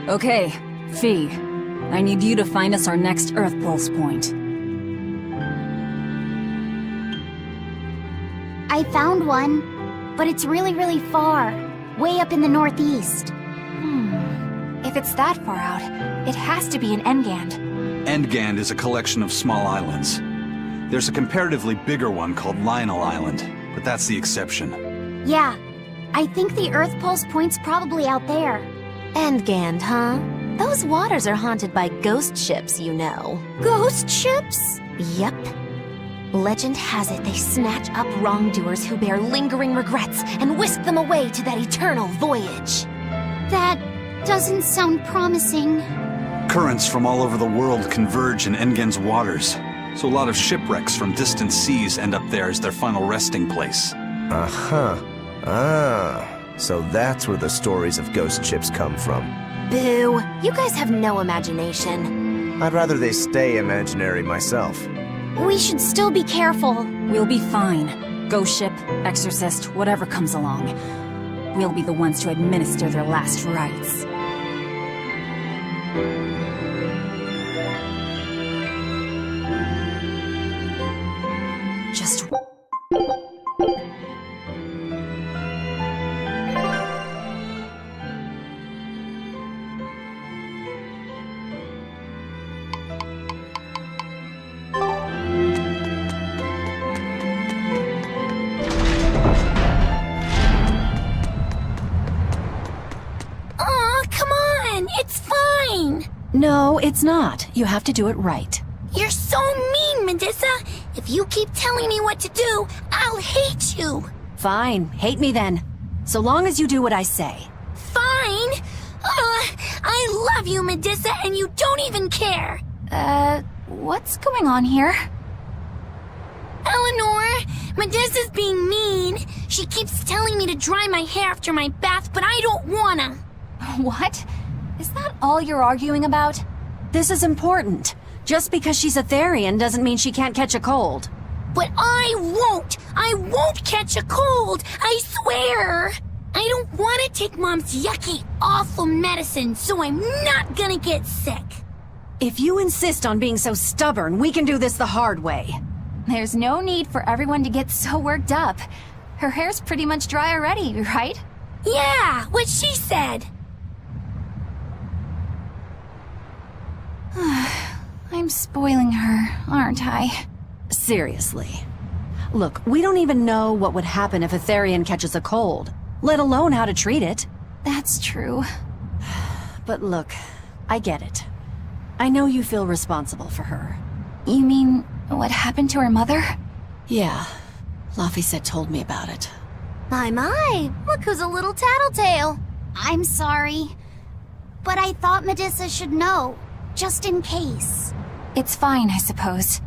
Okay, Fee. I need you to find us our next Earth Pulse point. I found one, but it's really far. Way up in the northeast. If it's that far out, it has to be in Engand. Engand is a collection of small islands. There's a comparatively bigger one called Lionel Island, but that's the exception. Yeah, I think the Earth Pulse point's probably out there. Engand, huh? Those waters are haunted by ghost ships, you know. Ghost ships? Yep. Legend has it they snatch up wrongdoers who bear lingering regrets and whisk them away to that eternal voyage. That doesn't sound promising. Currents from all over the world converge in Engand's waters, so a lot of shipwrecks from distant seas end up there as their final resting place. Uh-huh. So that's where the stories of ghost ships come from. Boo! You guys have no imagination. I'd rather they stay imaginary myself. We should still be careful. We'll be fine. Ghost ship, exorcist, whatever comes along. We'll be the ones to administer their last rites. Just... No, it's not. You have to do it right. You're so mean, Medusa. If you keep telling me what to do, I'll hate you. Fine, hate me then. So long as you do what I say. Fine. I love you, Medusa, and you don't even care. What's going on here? Eleanor, Medusa's being mean. She keeps telling me to dry my hair after my bath, but I don't wanna. What? Is that all you're arguing about? This is important. Just because she's a Therian doesn't mean she can't catch a cold. But I won't! I won't catch a cold! I swear! I don't want to take Mom's yucky, awful medicine, so I'm not gonna get sick. If you insist on being so stubborn, we can do this the hard way. There's no need for everyone to get so worked up. Her hair's pretty much dry already, right? Yeah, what she said. I'm spoiling her, aren't I? Seriously. Look, we don't even know what would happen if a Therian catches a cold, let alone how to treat it. That's true. But look, I get it. I know you feel responsible for her. You mean what happened to her mother? Yeah, Laphicet told me about it. My, look who's a little tattletale. I'm sorry, but I thought Medusa should know, just in case. It's fine, I suppose.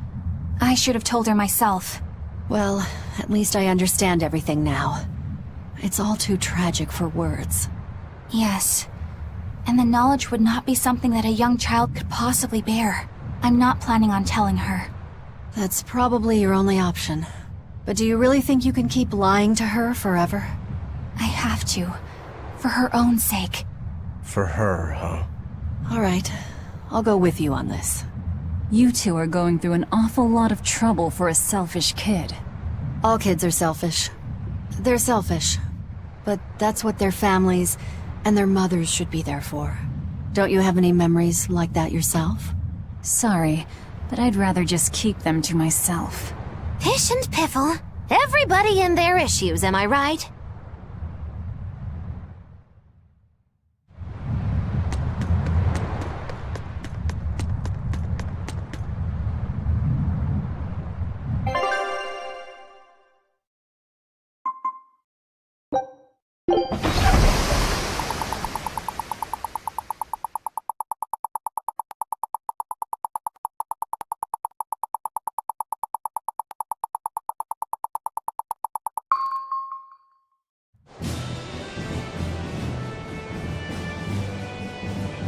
I should have told her myself. Well, at least I understand everything now. It's all too tragic for words. Yes. And the knowledge would not be something that a young child could possibly bear. I'm not planning on telling her. That's probably your only option. But do you really think you can keep lying to her forever? I have to. For her own sake. For her, huh? All right. I'll go with you on this. You two are going through an awful lot of trouble for a selfish kid. All kids are selfish. They're selfish. But that's what their families and their mothers should be there for. Don't you have any memories like that yourself? Sorry, but I'd rather just keep them to myself. Pish and piffle. Everybody and their issues, am I right?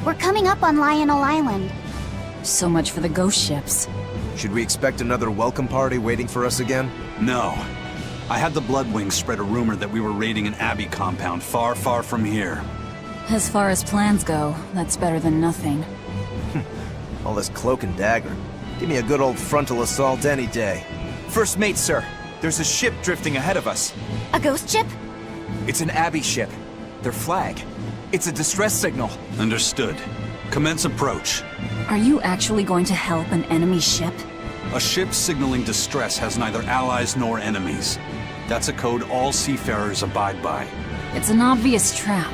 We're coming up on Lionel Island. So much for the ghost ships. Should we expect another welcome party waiting for us again? No. I had the Bloodwings spread a rumor that we were raiding an Abbey compound far from here. As far as plans go, that's better than nothing. All this cloak and dagger. Give me a good old frontal assault any day. First mate, sir. There's a ship drifting ahead of us. A ghost ship? It's an Abbey ship. Their flag. It's a distress signal. Understood. Commence approach. Are you actually going to help an enemy ship? A ship signaling distress has neither allies nor enemies. That's a code all seafarers abide by. It's an obvious trap.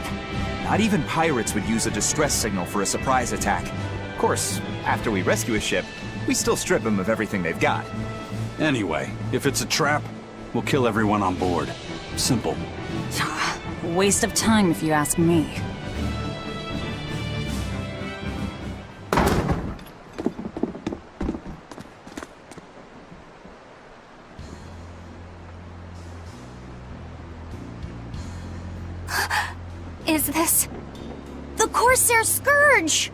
Not even pirates would use a distress signal for a surprise attack. Of course, after we rescue a ship, we still strip them of everything they've got. Anyway, if it's a trap, we'll kill everyone on board. Simple. Waste of time if you ask me. Is this... The Corsair Scourge!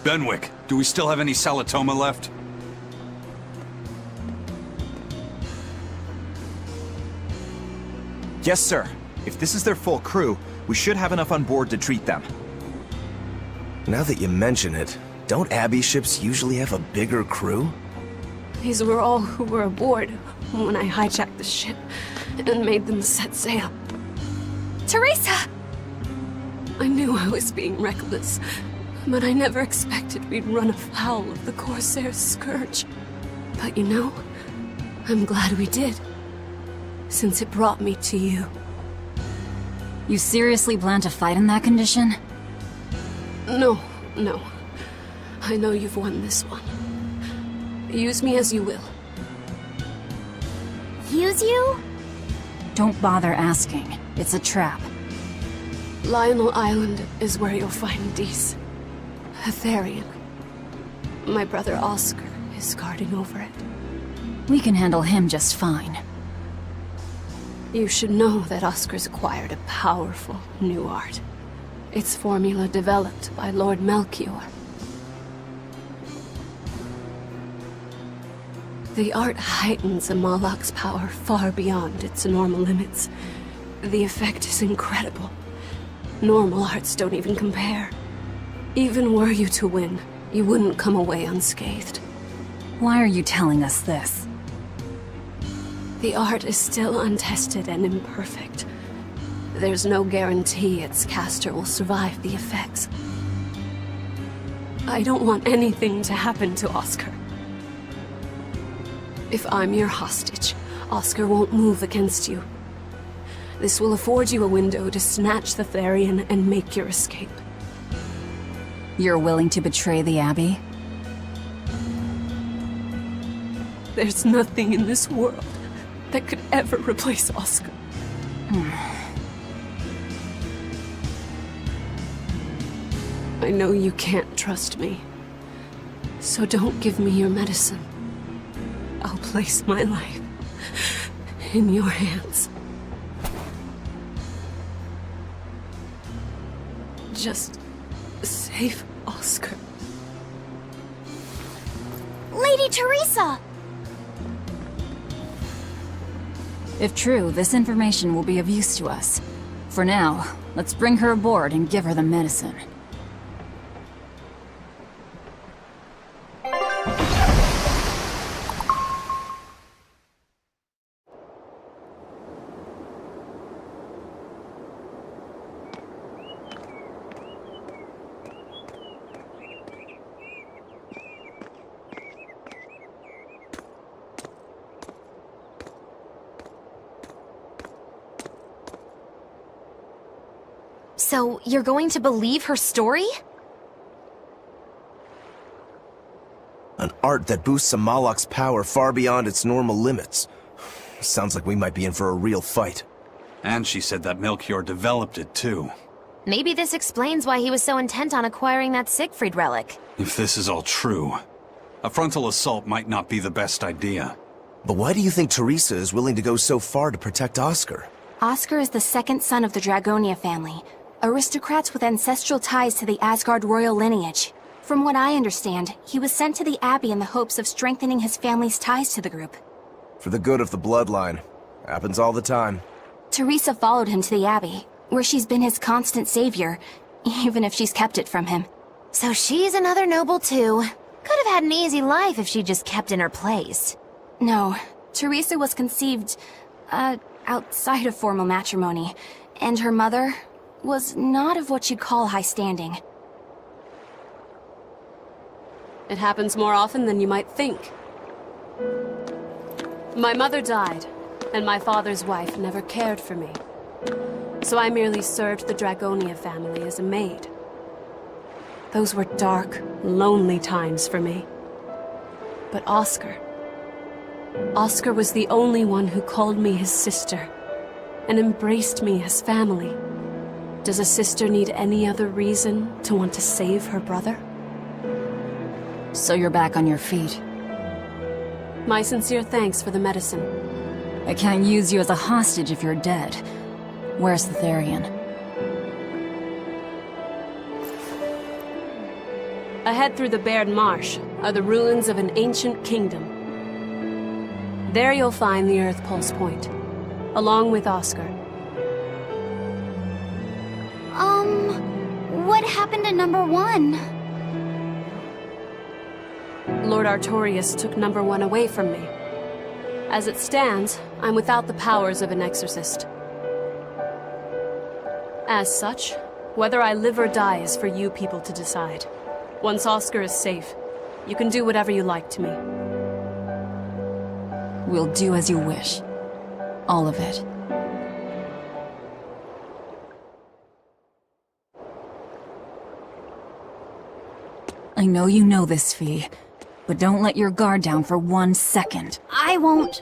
Benwick, do we still have any Salatoma left? Yes, sir. If this is their full crew, we should have enough on board to treat them. Now that you mention it, don't Abbey ships usually have a bigger crew? These were all who were aboard when I hijacked the ship and made them set sail. Teresa! I knew I was being reckless, but I never expected we'd run afoul of the Corsair's Scourge. But you know, I'm glad we did, since it brought me to you. You seriously plan to fight in that condition? No. I know you've won this one. Use me as you will. Use you? Don't bother asking. It's a trap. Lionel Island is where you'll find Dees. Aetherian. My brother Oscar is guarding over it. We can handle him just fine. You should know that Oscar's acquired a powerful new art. Its formula developed by Lord Melchior. The art heightens a Moloch's power far beyond its normal limits. The effect is incredible. Normal arts don't even compare. Even were you to win, you wouldn't come away unscathed. Why are you telling us this? The art is still untested and imperfect. There's no guarantee its caster will survive the effects. I don't want anything to happen to Oscar. If I'm your hostage, Oscar won't move against you. This will afford you a window to snatch the Therian and make your escape. You're willing to betray the Abbey? There's nothing in this world that could ever replace Oscar. I know you can't trust me, so don't give me your medicine. I'll place my life in your hands. Just save Oscar. Lady Teresa! If true, this information will be of use to us. For now, let's bring her aboard and give her the medicine. So, you're going to believe her story? An art that boosts a Moloch's power far beyond its normal limits. Sounds like we might be in for a real fight. And she said that Melchior developed it too. Maybe this explains why he was so intent on acquiring that Siegfried relic. If this is all true, a frontal assault might not be the best idea. But why do you think Teresa is willing to go so far to protect Oscar? Oscar is the second son of the Dragonia family, aristocrats with ancestral ties to the Asgard royal lineage. From what I understand, he was sent to the Abbey in the hopes of strengthening his family's ties to the group. For the good of the bloodline. Happens all the time. Teresa followed him to the Abbey, where she's been his constant savior, even if she's kept it from him. So she's another noble too. Could have had an easy life if she just kept in her place. No, Teresa was conceived, outside of formal matrimony, and her mother was not of what you'd call high standing. It happens more often than you might think. My mother died, and my father's wife never cared for me. So I merely served the Dragonia family as a maid. Those were dark, lonely times for me. But Oscar was the only one who called me his sister, and embraced me as family. Does a sister need any other reason to want to save her brother? So you're back on your feet. My sincere thanks for the medicine. I can't use you as a hostage if you're dead. Where's the Therian? Ahead through the Baird Marsh are the ruins of an ancient kingdom. There you'll find the Earth Pulse Point, along with Oscar. What happened to number 1? Lord Artorius took number 1 away from me. As it stands, I'm without the powers of an exorcist. As such, whether I live or die is for you people to decide. Once Oscar is safe, you can do whatever you like to me. We'll do as you wish. All of it. I know you know this, Fee, but don't let your guard down for 1 second. I won't.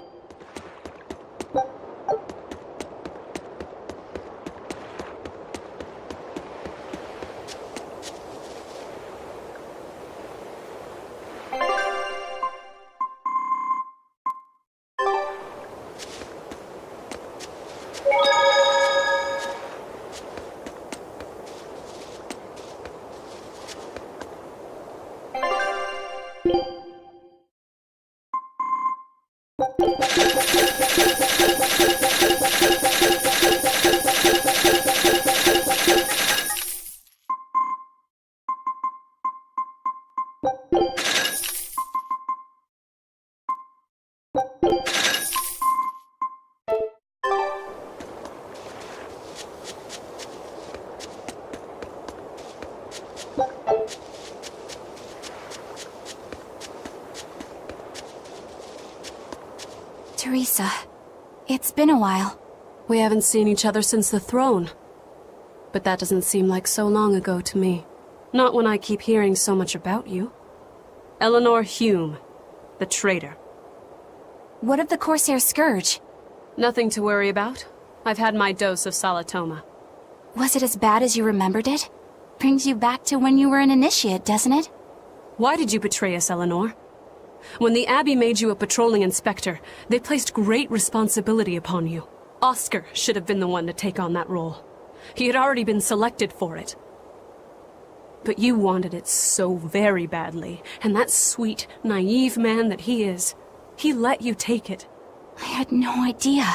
Teresa, it's been a while. We haven't seen each other since the throne. But that doesn't seem like so long ago to me. Not when I keep hearing so much about you. Eleanor Hume, the traitor. What of the Corsair Scourge? Nothing to worry about. I've had my dose of Salatoma. Was it as bad as you remembered it? Brings you back to when you were an initiate, doesn't it? Why did you betray us, Eleanor? When the Abbey made you a patrolling inspector, they placed great responsibility upon you. Oscar should have been the one to take on that role. He had already been selected for it. But you wanted it so very badly, and that sweet, naive man that he is, he let you take it. I had no idea.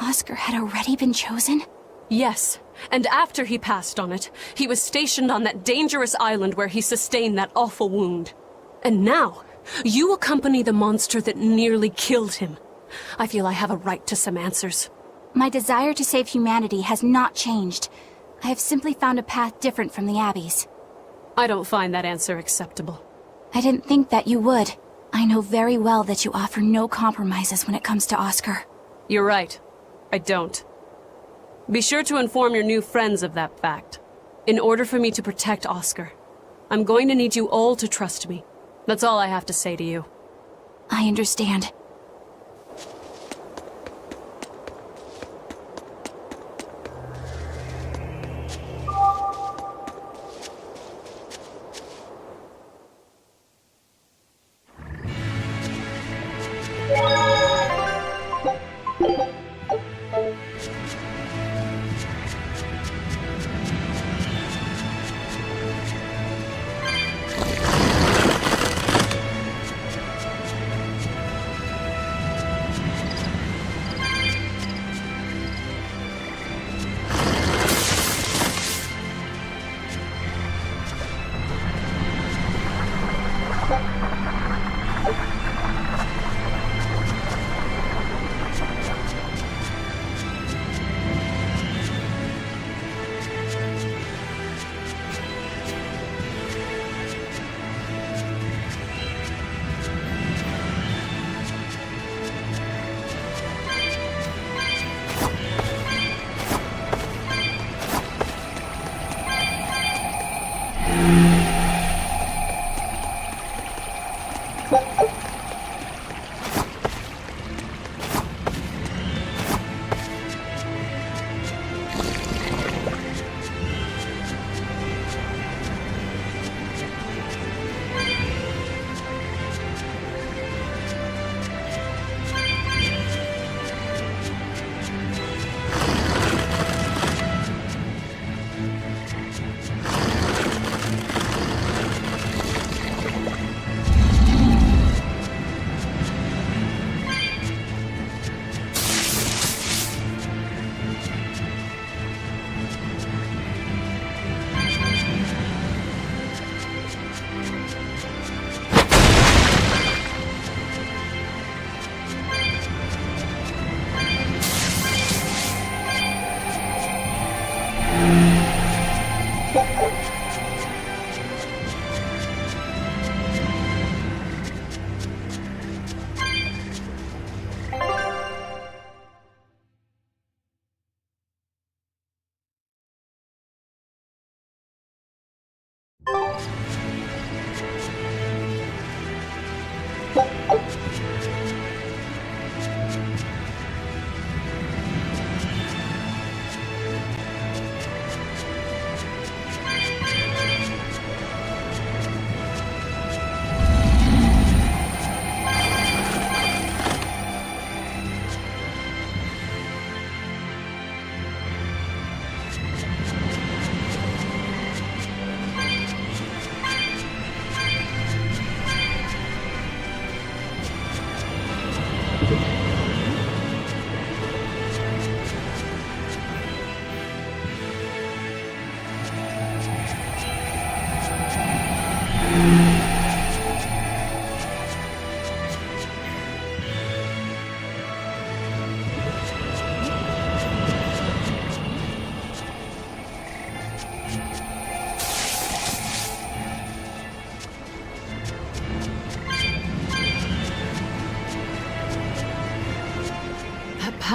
Oscar had already been chosen? Yes, and after he passed on it, he was stationed on that dangerous island where he sustained that awful wound. And now, you accompany the monster that nearly killed him. I feel I have a right to some answers. My desire to save humanity has not changed. I have simply found a path different from the Abbey's. I don't find that answer acceptable. I didn't think that you would. I know very well that you offer no compromises when it comes to Oscar. You're right. I don't. Be sure to inform your new friends of that fact. In order for me to protect Oscar, I'm going to need you all to trust me. That's all I have to say to you. I understand.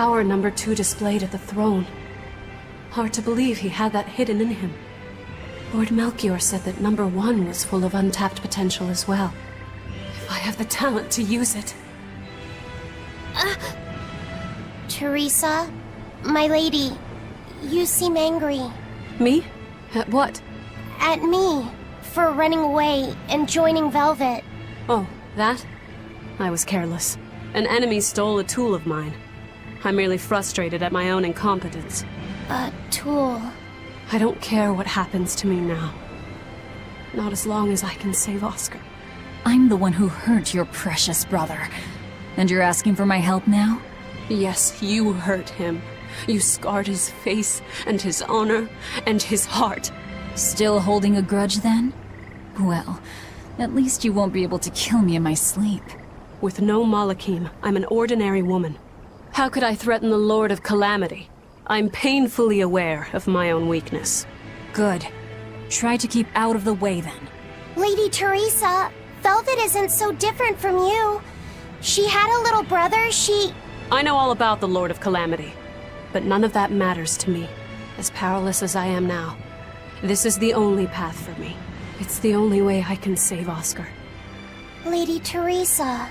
power number 2 displayed at the throne. Hard to believe he had that hidden in him. Lord Melchior said that number 1 was full of untapped potential as well. If I have the talent to use it. Teresa, my lady, you seem angry. Me? At what? At me, for running away and joining Velvet. Oh, that? I was careless. An enemy stole a tool of mine. I'm merely frustrated at my own incompetence. A tool. I don't care what happens to me now. Not as long as I can save Oscar. I'm the one who hurt your precious brother. And you're asking for my help now? Yes, you hurt him. You scarred his face, and his honor, and his heart. Still holding a grudge then? Well, at least you won't be able to kill me in my sleep. With no Malachim, I'm an ordinary woman. How could I threaten the Lord of Calamity? I'm painfully aware of my own weakness. Good. Try to keep out of the way then. Lady Teresa, Velvet isn't so different from you. She had a little brother, I know all about the Lord of Calamity, but none of that matters to me, as powerless as I am now. This is the only path for me. It's the only way I can save Oscar. Lady Teresa.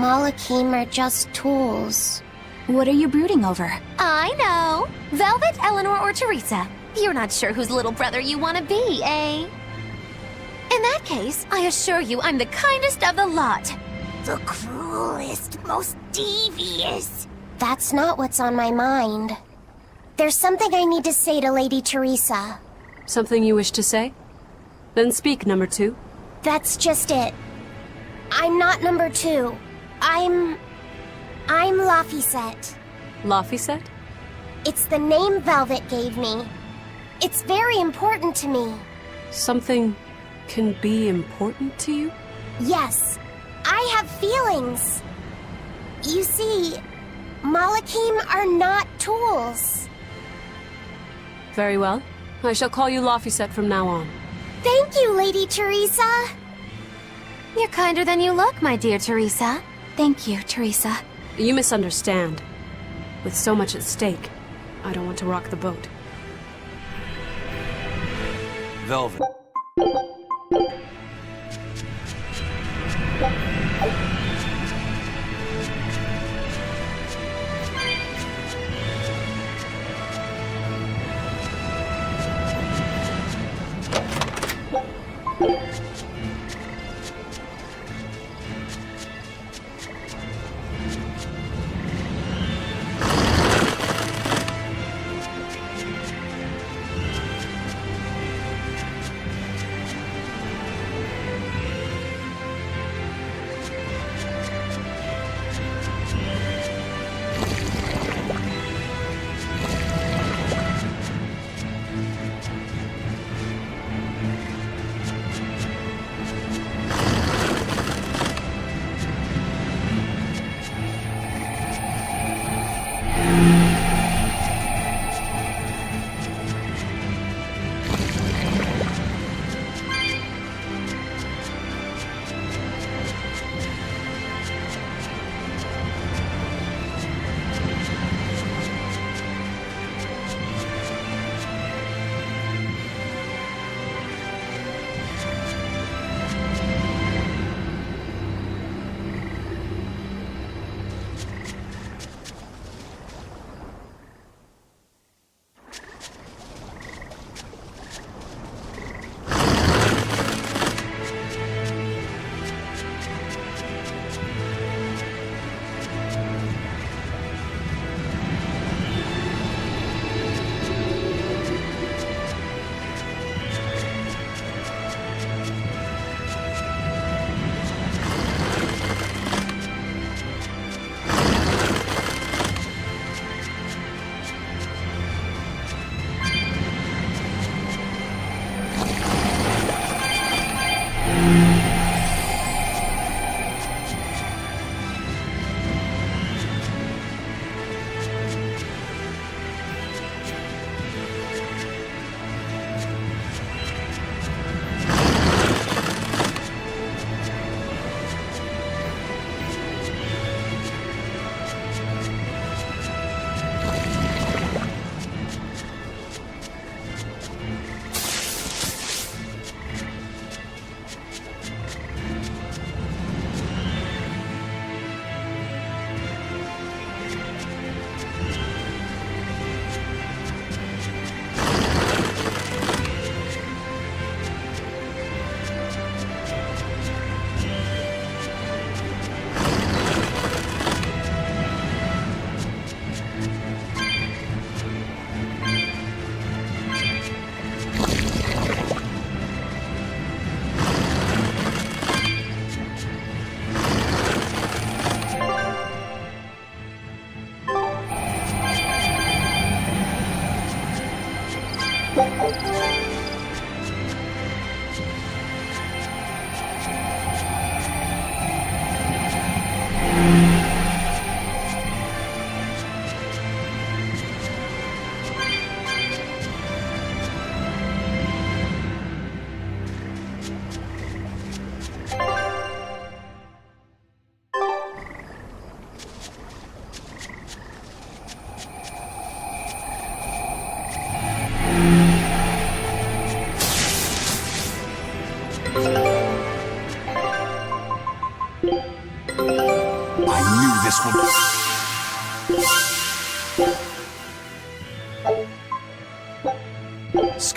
Malakim are just tools. What are you brooding over? I know. Velvet, Eleanor, or Teresa. You're not sure whose little brother you want to be, eh? In that case, I assure you I'm the kindest of the lot. The cruelest, most devious. That's not what's on my mind. There's something I need to say to Lady Teresa. Something you wish to say? Then speak, number 2. That's just it. I'm not number 2. I'm Laphicet. Laphicet? It's the name Velvet gave me. It's very important to me. Something can be important to you? Yes, I have feelings. You see, Malakim are not tools. Very well. I shall call you Laphicet from now on. Thank you, Lady Teresa. You're kinder than you look, my dear Teresa. Thank you, Teresa. You misunderstand. With so much at stake, I don't want to rock the boat. Velvet.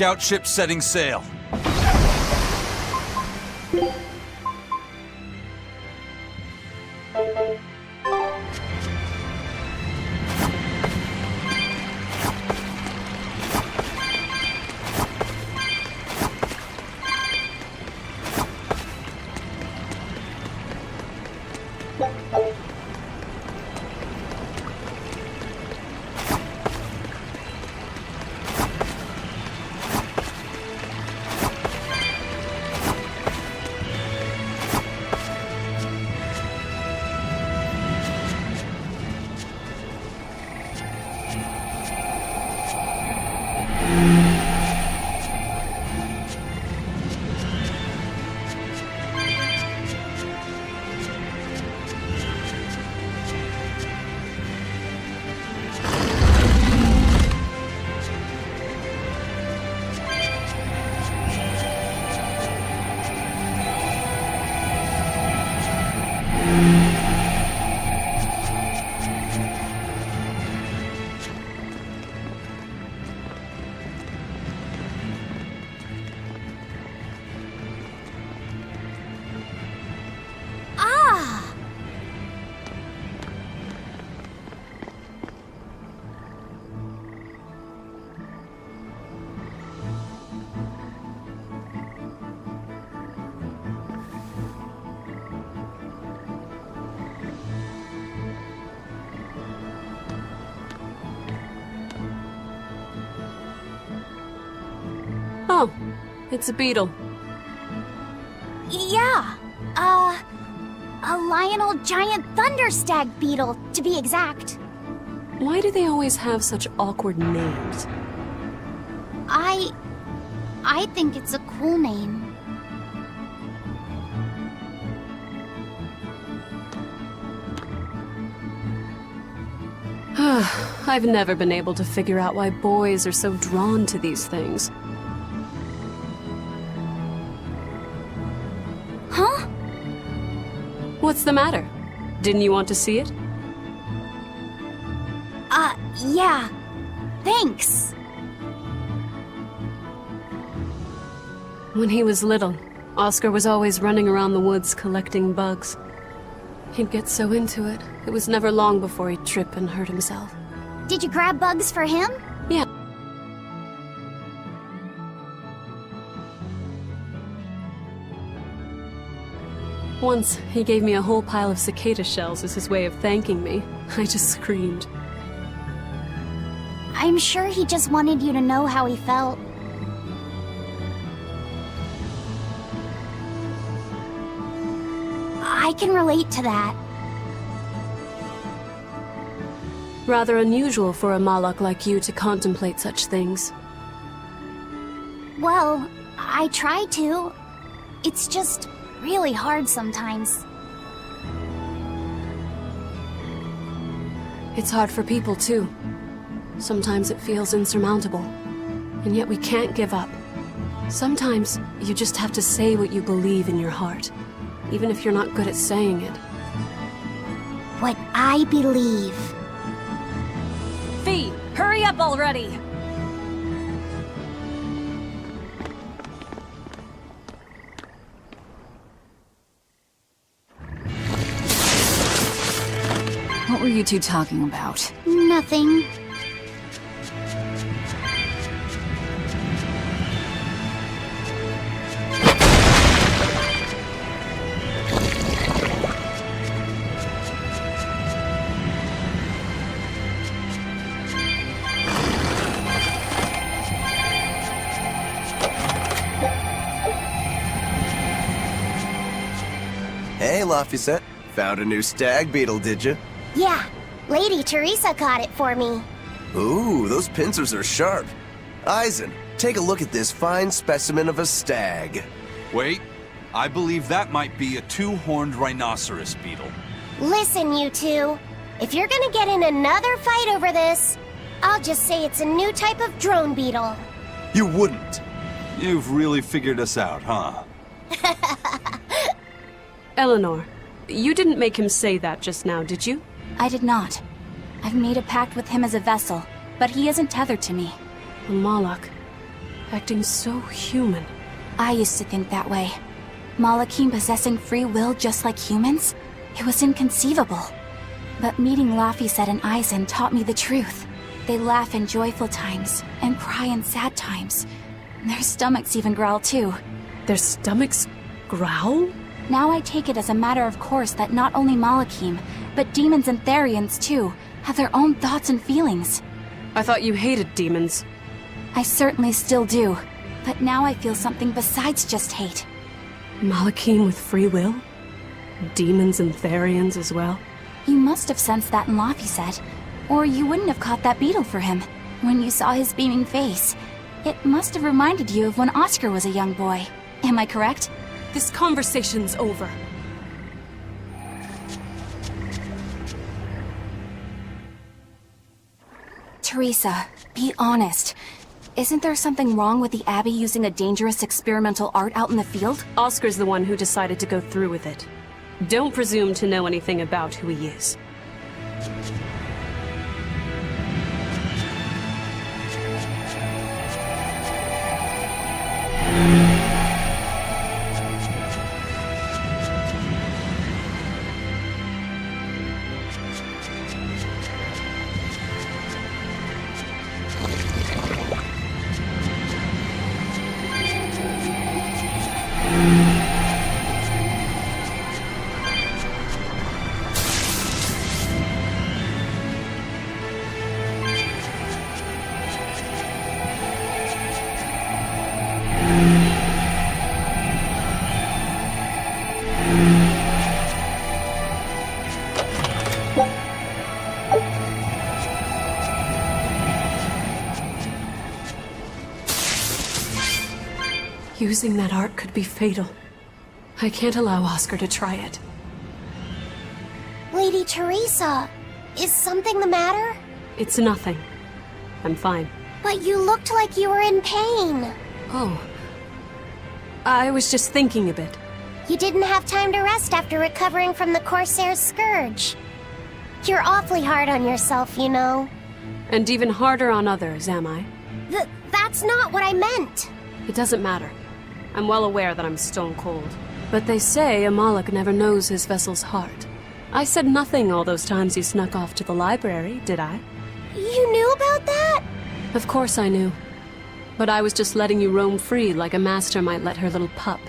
Scout ship setting sail. Oh, it's a beetle. Yeah, a Lionel giant thunderstag beetle, to be exact. Why do they always have such awkward names? I think it's a cool name. I've never been able to figure out why boys are so drawn to these things. Huh? What's the matter? Didn't you want to see it? Yeah. Thanks. When he was little, Oscar was always running around the woods collecting bugs. He'd get so into it, it was never long before he'd trip and hurt himself. Did you grab bugs for him? Yeah. Once, he gave me a whole pile of cicada shells as his way of thanking me. I just screamed. I'm sure he just wanted you to know how he felt. I can relate to that. Rather unusual for a Malak like you to contemplate such things. Well, I try to. It's just really hard sometimes. It's hard for people, too. Sometimes it feels insurmountable. And yet we can't give up. Sometimes you just have to say what you believe in your heart, even if you're not good at saying it. What I believe. Fee, hurry up already! What were you two talking about? Nothing. Hey, Laphicet. Found a new stag beetle, did you? Yeah, Lady Teresa caught it for me. Ooh, those pincers are sharp. Eisen, take a look at this fine specimen of a stag. Wait, I believe that might be a two-horned rhinoceros beetle. Listen, you two. If you're gonna get in another fight over this, I'll just say it's a new type of drone beetle. You wouldn't. You've really figured us out, huh? Eleanor, you didn't make him say that just now, did you? I did not. I've made a pact with him as a vessel, but he isn't tethered to me. A Malak. Acting so human. I used to think that way. Malakim possessing free will just like humans? It was inconceivable. But meeting Laphicet and Aizen taught me the truth. They laugh in joyful times, and cry in sad times. Their stomachs even growl too. Their stomachs growl? Now I take it as a matter of course that not only Malakim, but demons and Therians too, have their own thoughts and feelings. I thought you hated demons. I certainly still do, but now I feel something besides just hate. Malakim with free will? Demons and Therians as well? You must have sensed that in Laphicet, or you wouldn't have caught that beetle for him. When you saw his beaming face, it must have reminded you of when Oscar was a young boy. Am I correct? This conversation's over. Teresa, be honest. Isn't there something wrong with the Abbey using a dangerous experimental art out in the field? Oscar's the one who decided to go through with it. Don't presume to know anything about who he is. Using that art could be fatal. I can't allow Oscar to try it. Lady Teresa, is something the matter? It's nothing. I'm fine. But you looked like you were in pain. Oh. I was just thinking a bit. You didn't have time to rest after recovering from the Corsair's scourge. You're awfully hard on yourself, you know. And even harder on others, am I? That's not what I meant. It doesn't matter. I'm well aware that I'm stone cold. But they say a Malak never knows his vessel's heart. I said nothing all those times you snuck off to the library, did I? You knew about that? Of course I knew. But I was just letting you roam free like a master might let her little pup.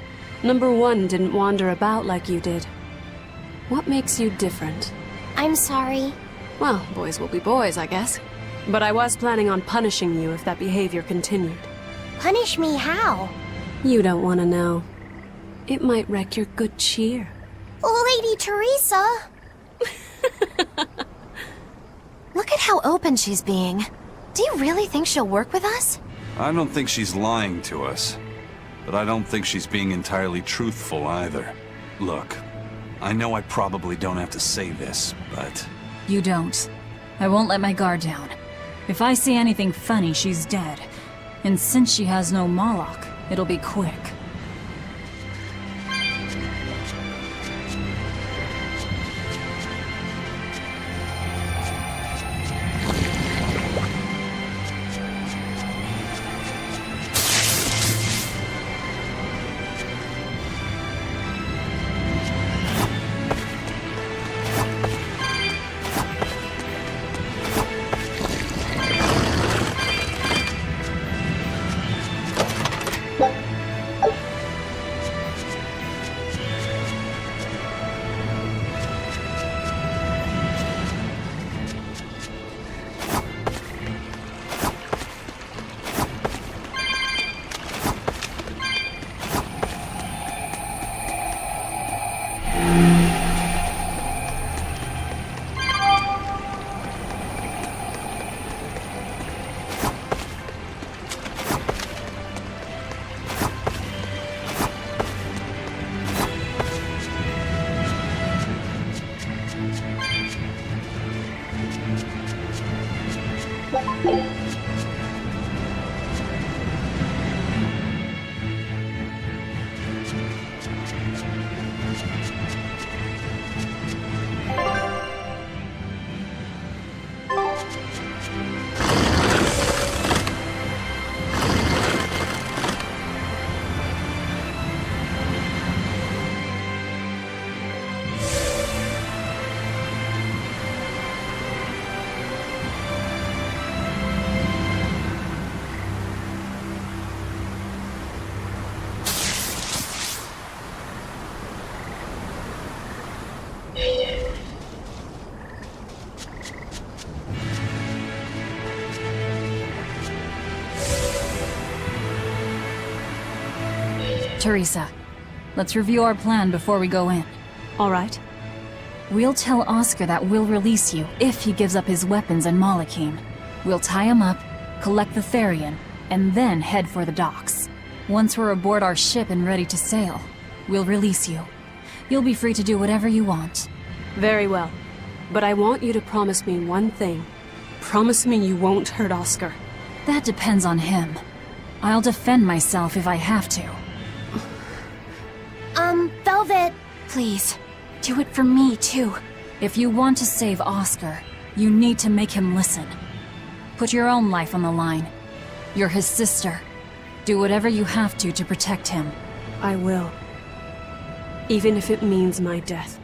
Number one didn't wander about like you did. What makes you different? I'm sorry. Well, boys will be boys, I guess. But I was planning on punishing you if that behavior continued. Punish me how? You don't want to know. It might wreck your good cheer. Lady Teresa! Look at how open she's being. Do you really think she'll work with us? I don't think she's lying to us. But I don't think she's being entirely truthful either. Look, I know I probably don't have to say this, but... You don't. I won't let my guard down. If I see anything funny, she's dead. And since she has no Moloch, it'll be quick. Teresa, let's review our plan before we go in. All right. We'll tell Oscar that we'll release you if he gives up his weapons and Malachim. We'll tie him up, collect the Therian, and then head for the docks. Once we're aboard our ship and ready to sail, we'll release you. You'll be free to do whatever you want. Very well. But I want you to promise me one thing. Promise me you won't hurt Oscar. That depends on him. I'll defend myself if I have to. Velvet. Please, do it for me, too. If you want to save Oscar, you need to make him listen. Put your own life on the line. You're his sister. Do whatever you have to protect him. I will. Even if it means my death.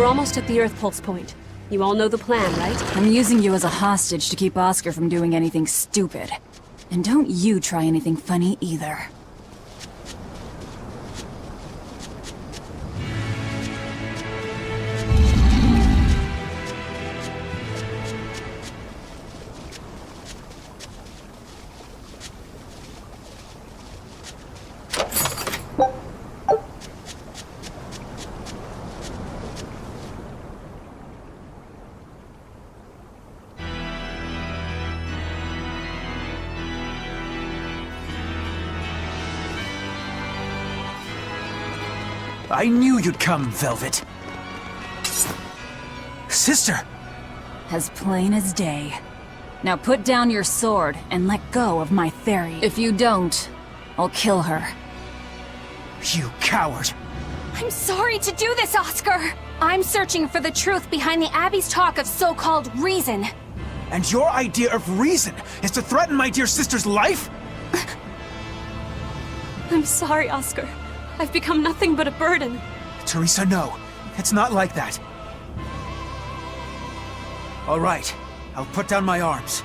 We're almost at the Earth Pulse point. You all know the plan, right? I'm using you as a hostage to keep Oscar from doing anything stupid. And don't you try anything funny either. I knew you'd come, Velvet. Sister! As plain as day. Now put down your sword and let go of my Theri. If you don't, I'll kill her. You coward! I'm sorry to do this, Oscar! I'm searching for the truth behind the Abbey's talk of so-called reason. And your idea of reason is to threaten my dear sister's life? I'm sorry, Oscar. I've become nothing but a burden. Teresa, no. It's not like that. All right. I'll put down my arms.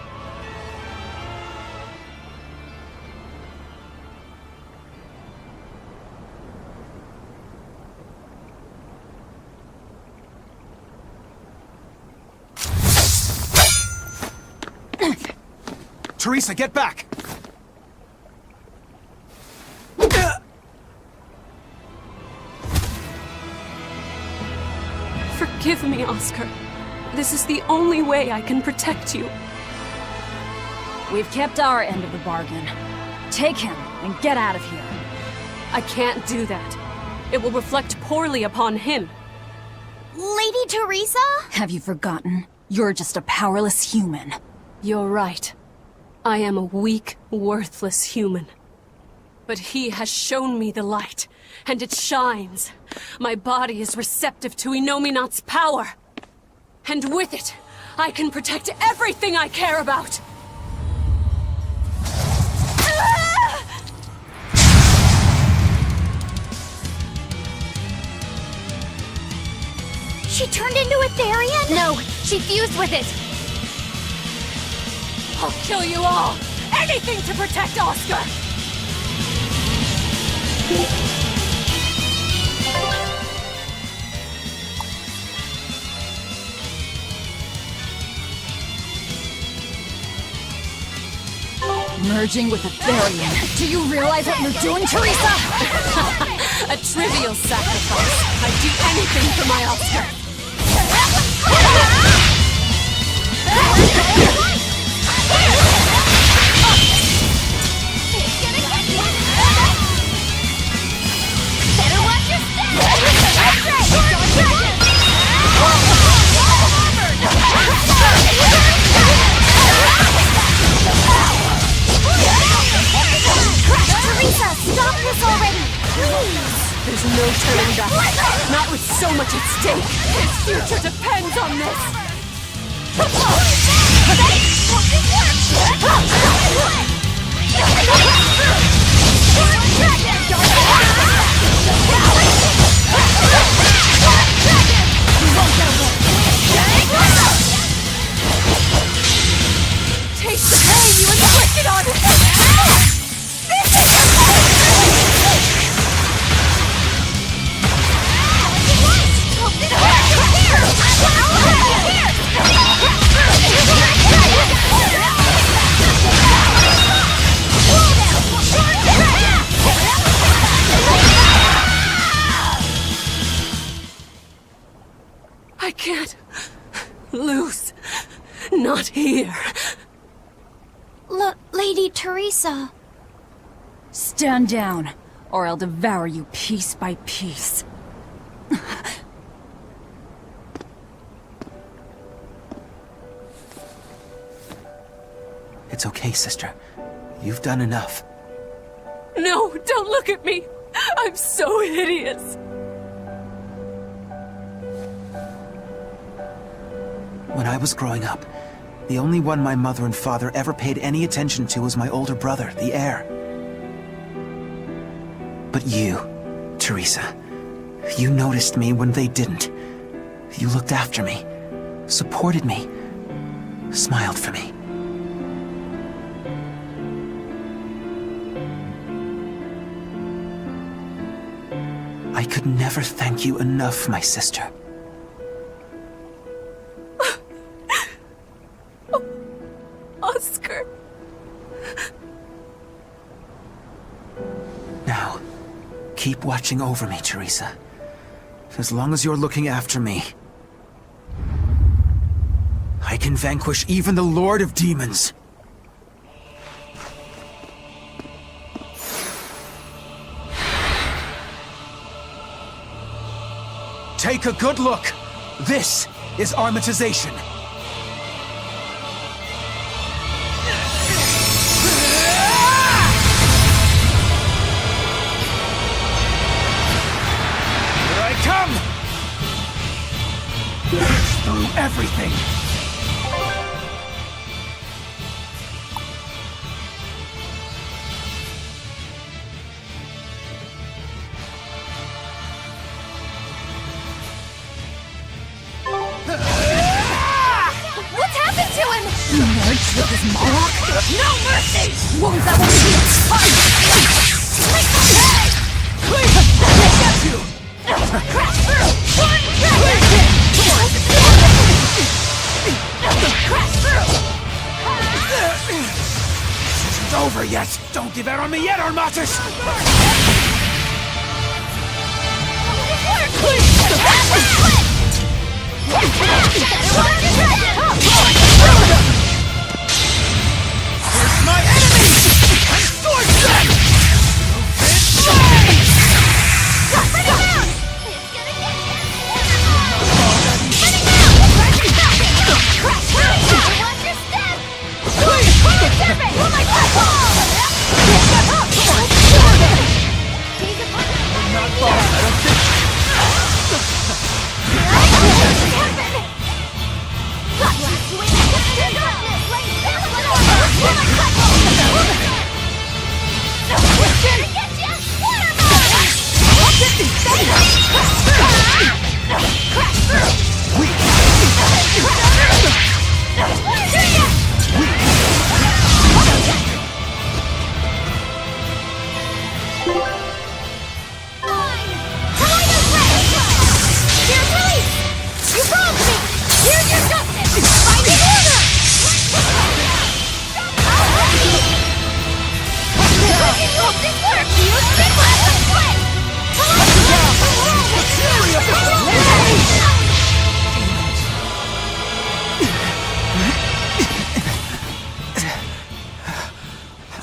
Teresa, get back! Forgive me, Oscar. This is the only way I can protect you. We've kept our end of the bargain. Take him and get out of here. I can't do that. It will reflect poorly upon him. Lady Teresa? Have you forgotten? You're just a powerless human. You're right. I am a weak, worthless human. But he has shown me the light, and it shines. My body is receptive to Inominat's power. And with it, I can protect everything I care about! She turned into a Therian? No, she fused with it. I'll kill you all! Anything to protect Oscar! Merging with a Therian. Do you realize what you're doing, Teresa? A trivial sacrifice. I'd do anything for my Oscar. Better watch your step! Teresa, stop this already! Please! There's no turning back. Not with so much at stake. His future depends on this. Taste the pain you inflicted on him! I can't lose. Not here. Lady Teresa. Stand down, or I'll devour you piece by piece. It's okay, sister. You've done enough. No, don't look at me. I'm so hideous. When I was growing up, the only one my mother and father ever paid any attention to was my older brother, the heir. But you, Teresa, you noticed me when they didn't. You looked after me, supported me, smiled for me. I could never thank you enough, my sister. Oscar. Now, keep watching over me, Teresa. As long as you're looking after me, I can vanquish even the Lord of Demons. Take a good look. This is Armatization. this, Moloch! No mercy! Won't that one be a fight? Get you! Crash through! Crash through! This isn't over yet. Don't give out on me yet, Armatus! Where's my enemy? I'm sword set! Bring him down! It's gonna get you! Crash through! Watch your step! Serpent! Oh my God! He's a Not far, I don't think.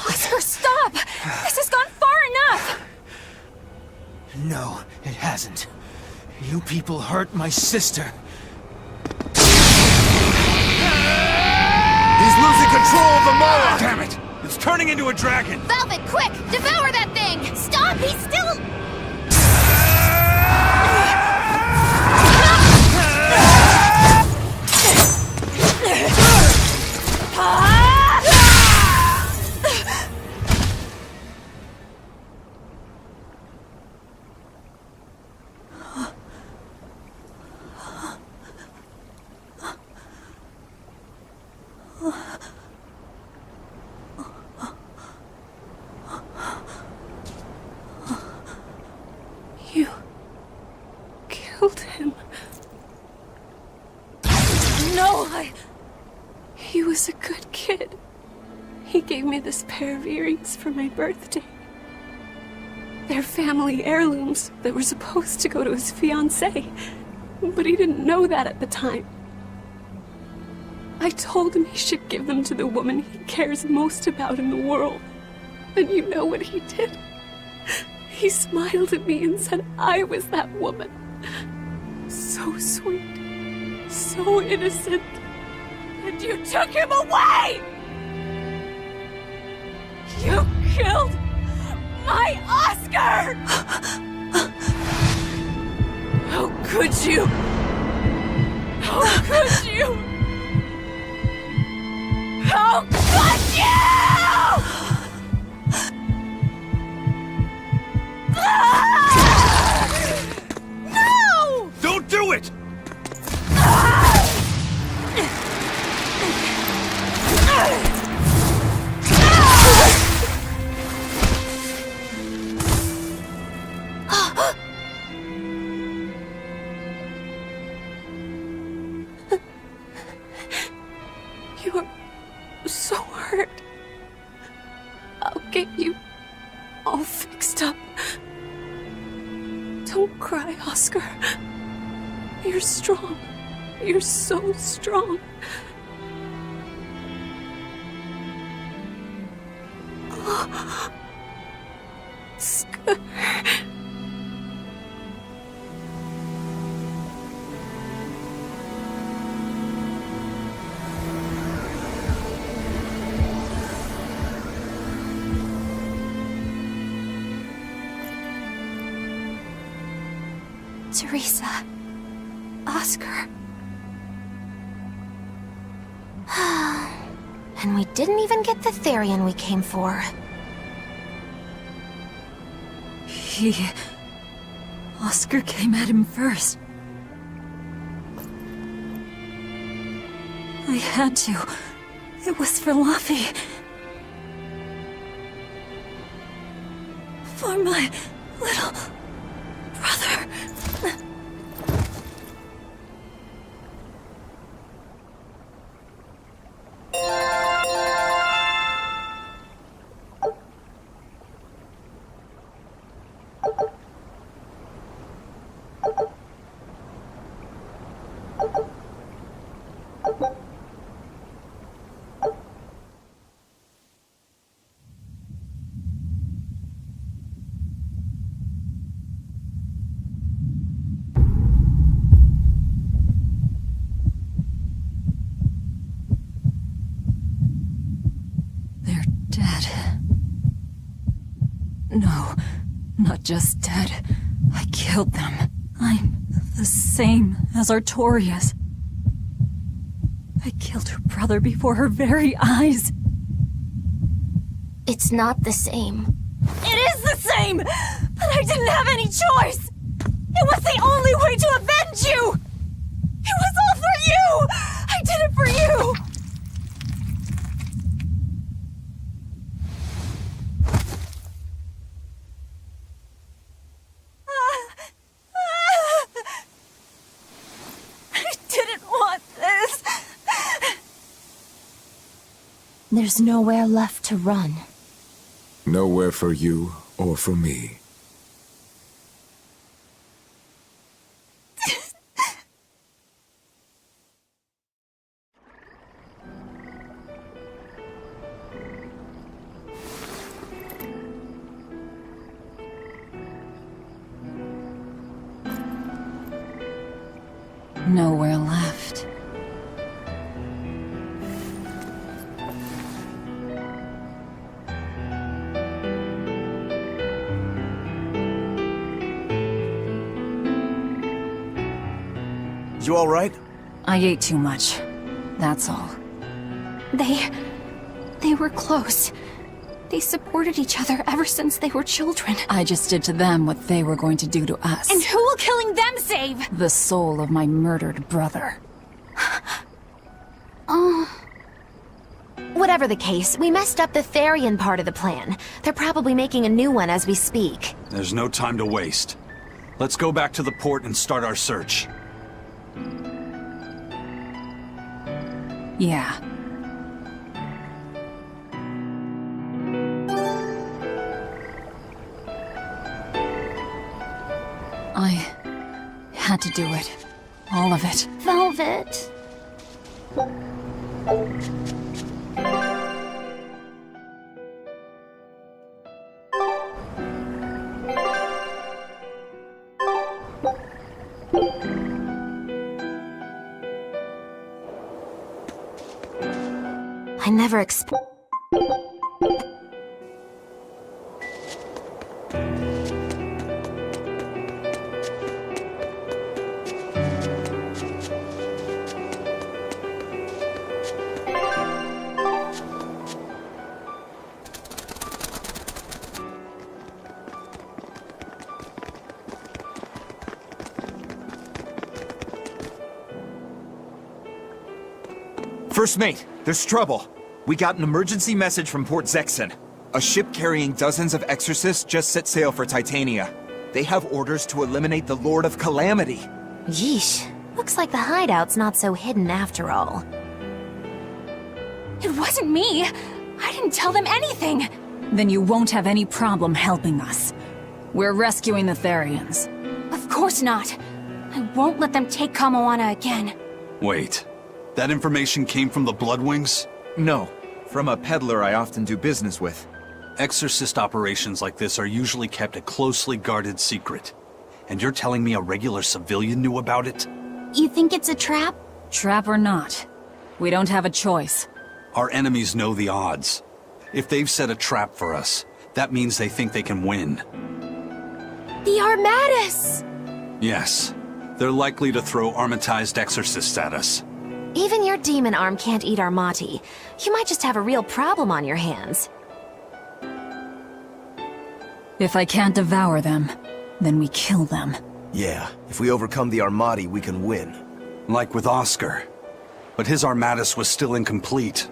Oscar, stop! This has gone far enough! No, it hasn't. You people hurt my sister. He's losing control of the Moloch! Damn it! It's turning into a dragon! Velvet, quick! Devour that thing! Stop! He's still... You killed him. No, He was a good kid. He gave me this pair of earrings for my birthday. They're family heirlooms that were supposed to go to his fiancée, but he didn't know that at the time. I told him he should give them to the woman he cares most about in the world. And you know what he did? He smiled at me and said I was that woman. So sweet, so innocent. And you took him away! You killed my Oscar! How could you? How could you? How could you? No! Don't do it! You're so hurt. I'll get you all fixed up. Don't cry, Oscar. You're strong. You're so strong. Oscar. Teresa. Oscar. And we didn't even get the Therian we came for. Oscar came at him first. I had to. It was for Luffy. For my little brother. No, not just dead. I killed them. I'm the same as Artorias. I killed her brother before her very eyes. It's not the same. It is the same! But I didn't have any choice! It was the only way to avenge you! It was all for you! I did it for you! There's nowhere left to run. Nowhere for you or for me. Nowhere left. You all right? I ate too much. That's all. They were close. They supported each other ever since they were children. I just did to them what they were going to do to us. And who will killing them save? The soul of my murdered brother. Whatever the case, we messed up the Therian part of the plan. They're probably making a new one as we speak. There's no time to waste. Let's go back to the port and start our search. Yeah. I had to do it. All of it. Velvet. I never First mate, there's trouble. We got an emergency message from Port Zexon. A ship carrying dozens of exorcists just set sail for Titania. They have orders to eliminate the Lord of Calamity. Yeesh. Looks like the hideout's not so hidden after all. It wasn't me. I didn't tell them anything. Then you won't have any problem helping us. We're rescuing the Therians. Of course not. I won't let them take Kamoana again. Wait. That information came from the Bloodwings? No, from a peddler I often do business with. Exorcist operations like this are usually kept a closely guarded secret. And you're telling me a regular civilian knew about it? You think it's a trap? Trap or not, we don't have a choice. Our enemies know the odds. If they've set a trap for us, that means they think they can win. The Armatus! Yes, they're likely to throw armatized exorcists at us. Even your demon arm can't eat Armati. You might just have a real problem on your hands. If I can't devour them, then we kill them. Yeah, if we overcome the Armati, we can win. Like with Oscar. But his Armatus was still incomplete.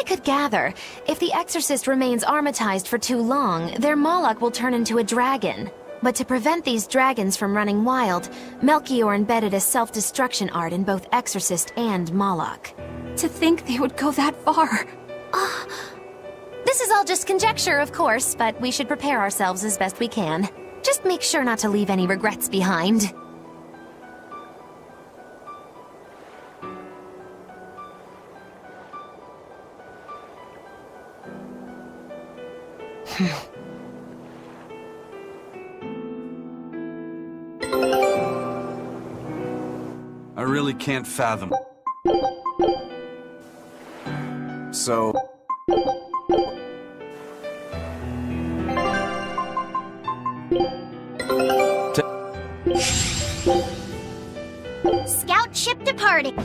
could gather, if the Exorcist remains armatized for too long, their Moloch will turn into a dragon. But to prevent these dragons from running wild, Melchior embedded a self-destruction art in both Exorcist and Moloch. To think they would go that far. This is all just conjecture, of course, but we should prepare ourselves as best we can. Just make sure not to leave any regrets behind. I really can't fathom. So... Scout ship departing.